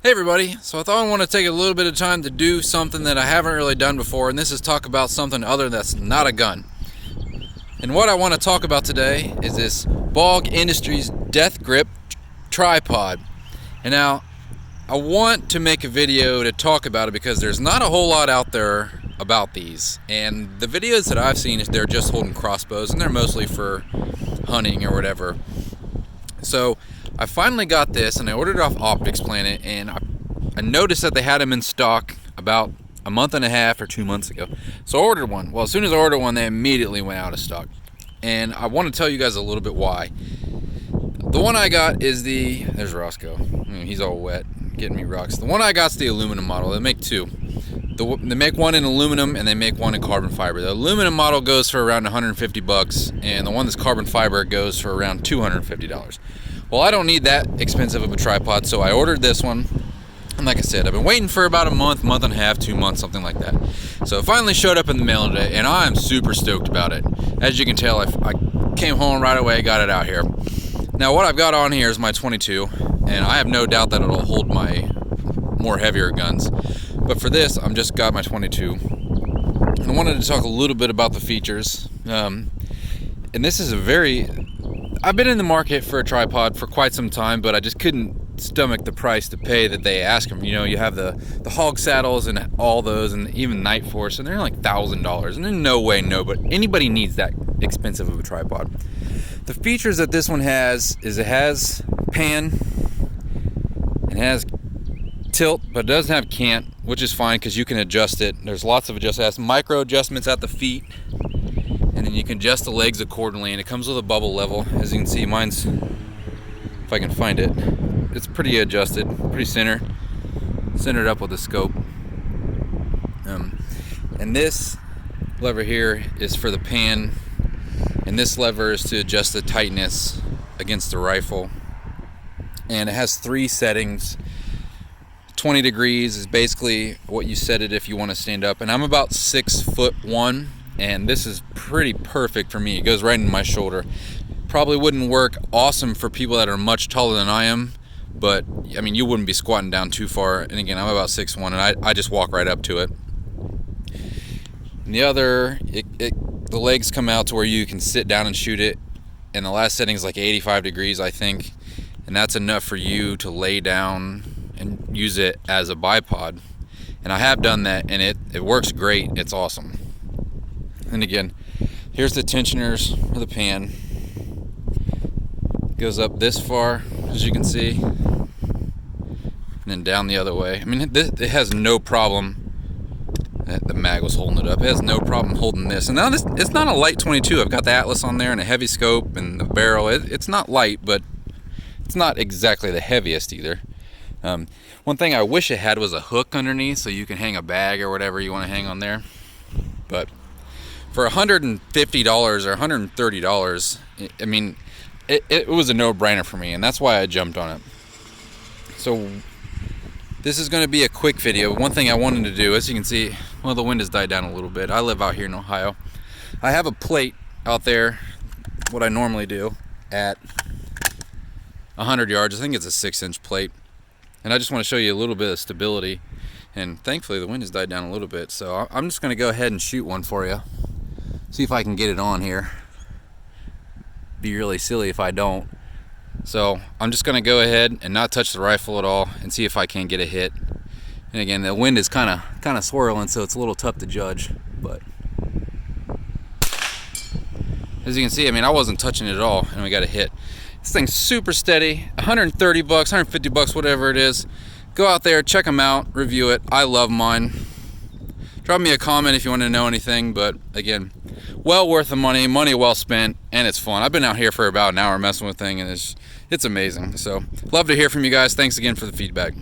Hey everybody, so I thought I want to take a little bit of time to do something that I haven't really done before, and this is talk about something other that's not a gun. And what I want to talk about today is this BOG Industries Death Grip tripod. And now, I want to make a video to talk about it because there's not a whole lot out there about these. And the videos that I've seen is they're just holding crossbows, and they're mostly for hunting or whatever. So I finally got this, and I ordered it off Optics Planet, and I noticed that they had them in stock about a month and a half or 2 months ago. So I ordered one. Well, as soon as I ordered one, they immediately went out of stock. And I want to tell you guys a little bit why. The one I got is there's Roscoe. He's all wet, getting me rocks. The one I got is the aluminum model. They make two. They make one in aluminum and they make one in carbon fiber. The aluminum model goes for around $150, and the one that's carbon fiber goes for around $250. Well, I don't need that expensive of a tripod, so I ordered this one. And like I said, I've been waiting for about a month and a half, 2 months, something like that. So it finally showed up in the mail today, and I am super stoked about it. As you can tell, I came home right away, got it out here. Now what I've got on here is my 22, and I have no doubt that it'll hold my more heavier guns. But for this, I'm just got my 22. And I wanted to talk a little bit about the features. And this is I've been in the market for a tripod for quite some time, but I just couldn't stomach the price to pay that they ask them. You know, you have the hog saddles and all those, and even Night Force, and they're like $1,000. And there's no way, but anybody needs that expensive of a tripod. The features that this one has is it has pan, it has tilt, but it doesn't have cant, which is fine because you can adjust it. There's lots of adjustments. It has micro adjustments at the feet, and then you can adjust the legs accordingly, and it comes with a bubble level. As you can see, mine's, if I can find it, it's pretty adjusted, pretty centered up with the scope. And this lever here is for the pan, and this lever is to adjust the tightness against the rifle. And it has 3 settings. 20 degrees is basically what you set it if you want to stand up, and I'm about 6'1", and this is pretty perfect for me. It goes right in my shoulder. Probably wouldn't work awesome for people that are much taller than I am, but I mean, you wouldn't be squatting down too far. And again, I'm about 6'1", and I just walk right up to it. And the other, the legs come out to where you can sit down and shoot it, and the last setting is like 85 degrees, I think, and that's enough for you to lay down and use it as a bipod. And I have done that, and it works great. It's awesome. And again, here's the tensioners for the pan. It goes up this far, as you can see, and then down the other way. I mean, it has no problem. The mag was holding it up. It has no problem holding this. And now it's not a light 22. I've got the Atlas on there and a heavy scope and the barrel. It's not light, but it's not exactly the heaviest either. One thing I wish it had was a hook underneath so you can hang a bag or whatever you want to hang on there. But for $150 or $130, I mean, it was a no-brainer for me, and that's why I jumped on it. So this is going to be a quick video. One thing I wanted to do, as you can see, well, the wind has died down a little bit. I live out here in Ohio. I have a plate out there, what I normally do, at 100 yards. I think it's a 6-inch plate. And I just want to show you a little bit of stability. And thankfully the wind has died down a little bit. So I'm just going to go ahead and shoot one for you. See if I can get it on here. Be really silly if I don't. So I'm just going to go ahead and not touch the rifle at all and see if I can get a hit. And again, the wind is kind of swirling, so it's a little tough to judge. But as you can see, I mean, I wasn't touching it at all, and we got a hit. This thing's super steady. $130, $150, whatever it is. Go out there, check them out, review it. I love mine. Drop me a comment if you want to know anything, but again, well worth the money well spent, and it's fun. I've been out here for about an hour messing with the thing, and it's amazing. So love to hear from you guys. Thanks again for the feedback.